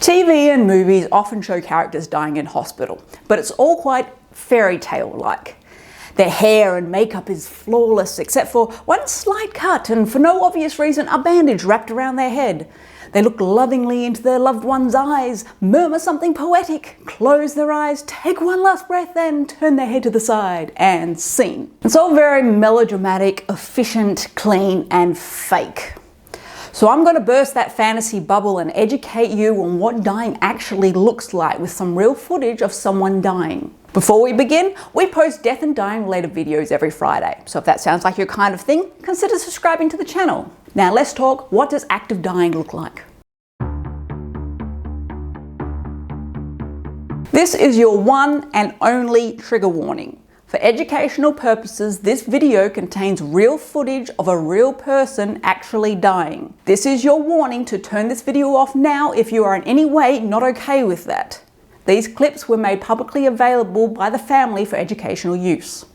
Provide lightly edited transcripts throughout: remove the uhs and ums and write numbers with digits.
TV and movies often show characters dying in hospital, but it's all quite fairy tale-like. Their hair and makeup is flawless except for one slight cut and, for no obvious reason, a bandage wrapped around their head. They look lovingly into their loved one's eyes, murmur something poetic, close their eyes, take one last breath, then turn their head to the side, and scene. It's all very melodramatic, efficient, clean, and fake. So I'm going to burst that fantasy bubble and educate you on what dying actually looks like with some real footage of someone dying. Before we begin, we post death and dying related videos every Friday, so if that sounds like your kind of thing, consider subscribing to the channel. Now let's talk, what does active dying look like? This is your one and only trigger warning. For educational purposes, this video contains real footage of a real person actually dying. This is your warning to turn this video off now if you are in any way not okay with that. These clips were made publicly available by the family for educational use.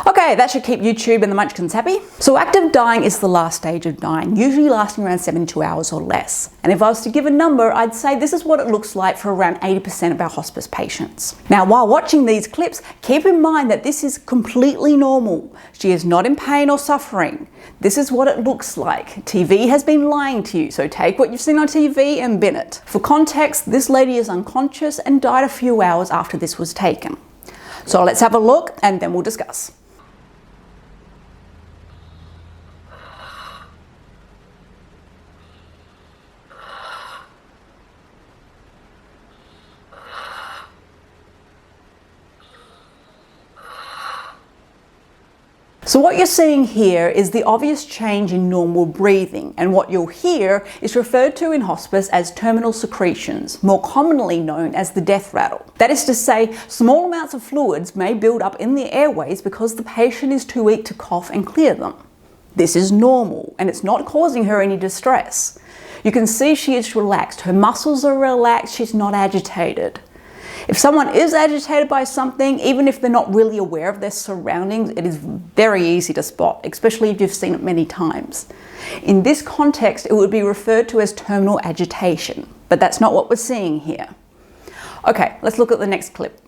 Okay, that should keep YouTube and the Munchkins happy. So active dying is the last stage of dying, usually lasting around 72 hours or less. And if I was to give a number, I'd say this is what it looks like for around 80% of our hospice patients. Now, while watching these clips, keep in mind that this is completely normal. She is not in pain or suffering. This is what it looks like. TV has been lying to you, so take what you've seen on TV and bin it. For context, this lady is unconscious and died a few hours after this was taken. So let's have a look and then we'll discuss. So what you're seeing here is the obvious change in normal breathing, and what you'll hear is referred to in hospice as terminal secretions, more commonly known as the death rattle. That is to say, small amounts of fluids may build up in the airways because the patient is too weak to cough and clear them. This is normal, and it's not causing her any distress. You can see she is relaxed, her muscles are relaxed, she's not agitated. If someone is agitated by something, even if they're not really aware of their surroundings, it is very easy to spot, especially if you've seen it many times. In this context, it would be referred to as terminal agitation, but that's not what we're seeing here. Okay, let's look at the next clip.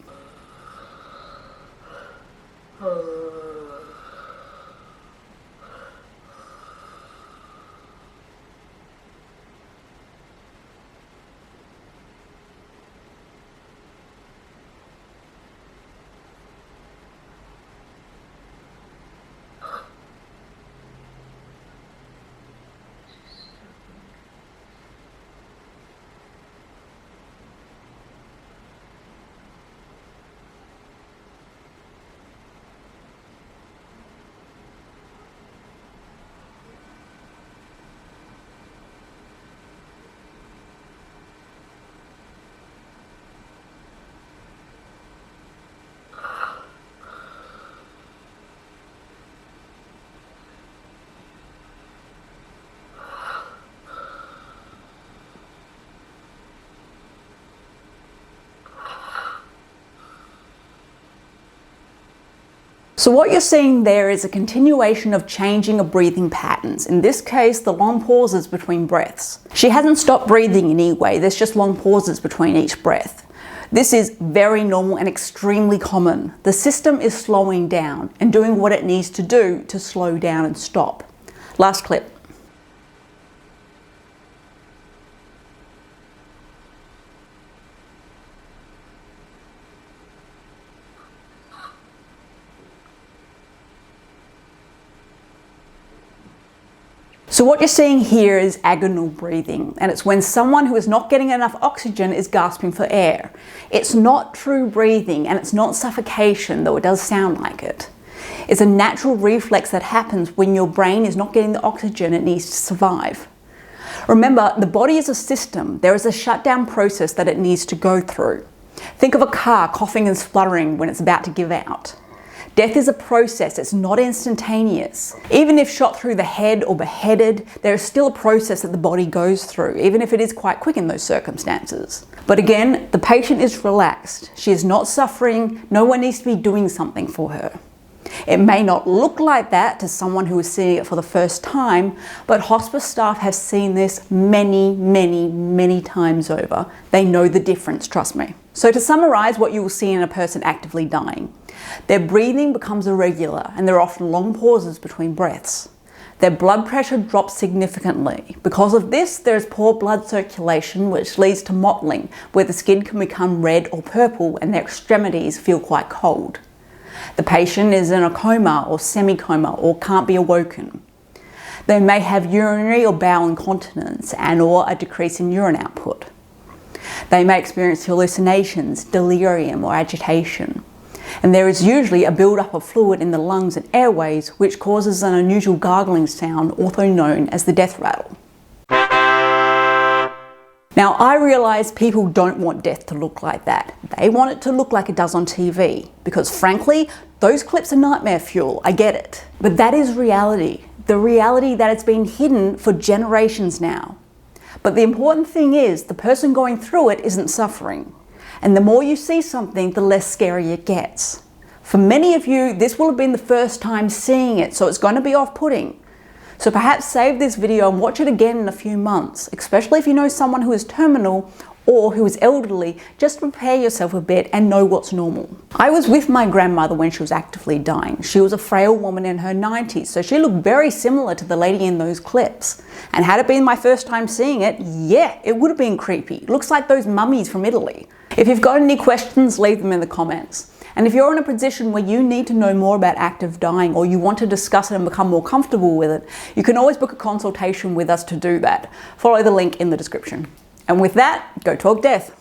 So what you're seeing there is a continuation of changing of breathing patterns. In this case, the long pauses between breaths. She hasn't stopped breathing in any way, there's just long pauses between each breath. This is very normal and extremely common. The system is slowing down and doing what it needs to do to slow down and stop. Last clip. So what you're seeing here is agonal breathing, and it's when someone who is not getting enough oxygen is gasping for air. It's not true breathing, and it's not suffocation, though it does sound like it. It's a natural reflex that happens when your brain is not getting the oxygen it needs to survive. Remember, the body is a system. There is a shutdown process that it needs to go through. Think of a car coughing and spluttering when it's about to give out. Death is a process, it's not instantaneous. Even if shot through the head or beheaded, there is still a process that the body goes through, even if it is quite quick in those circumstances. But again, the patient is relaxed. She is not suffering. No one needs to be doing something for her. It may not look like that to someone who is seeing it for the first time, but hospice staff have seen this many, many, many times over. They know the difference, trust me. So to summarize what you will see in a person actively dying, their breathing becomes irregular and there are often long pauses between breaths. Their blood pressure drops significantly. Because of this, there is poor blood circulation, which leads to mottling, where the skin can become red or purple and their extremities feel quite cold. The patient is in a coma or semi-coma or can't be awoken. They may have urinary or bowel incontinence and/or a decrease in urine output. They may experience hallucinations, delirium or agitation. And there is usually a build-up of fluid in the lungs and airways, which causes an unusual gargling sound, also known as the death rattle. Now, I realise people don't want death to look like that. They want it to look like it does on TV, because frankly, those clips are nightmare fuel, I get it. But that is reality, the reality that it's been hidden for generations now. But the important thing is, the person going through it isn't suffering. And the more you see something, the less scary it gets. For many of you, this will have been the first time seeing it, so it's going to be off-putting. So perhaps save this video and watch it again in a few months, especially if you know someone who is terminal or who is elderly, just to prepare yourself a bit and know what's normal. I was with my grandmother when she was actively dying. She was a frail woman in her 90s, so she looked very similar to the lady in those clips. And had it been my first time seeing it, yeah, it would have been creepy. Looks like those mummies from Italy. If you've got any questions, leave them in the comments. And if you're in a position where you need to know more about active dying or you want to discuss it and become more comfortable with it, you can always book a consultation with us to do that. Follow the link in the description. And with that, go talk death.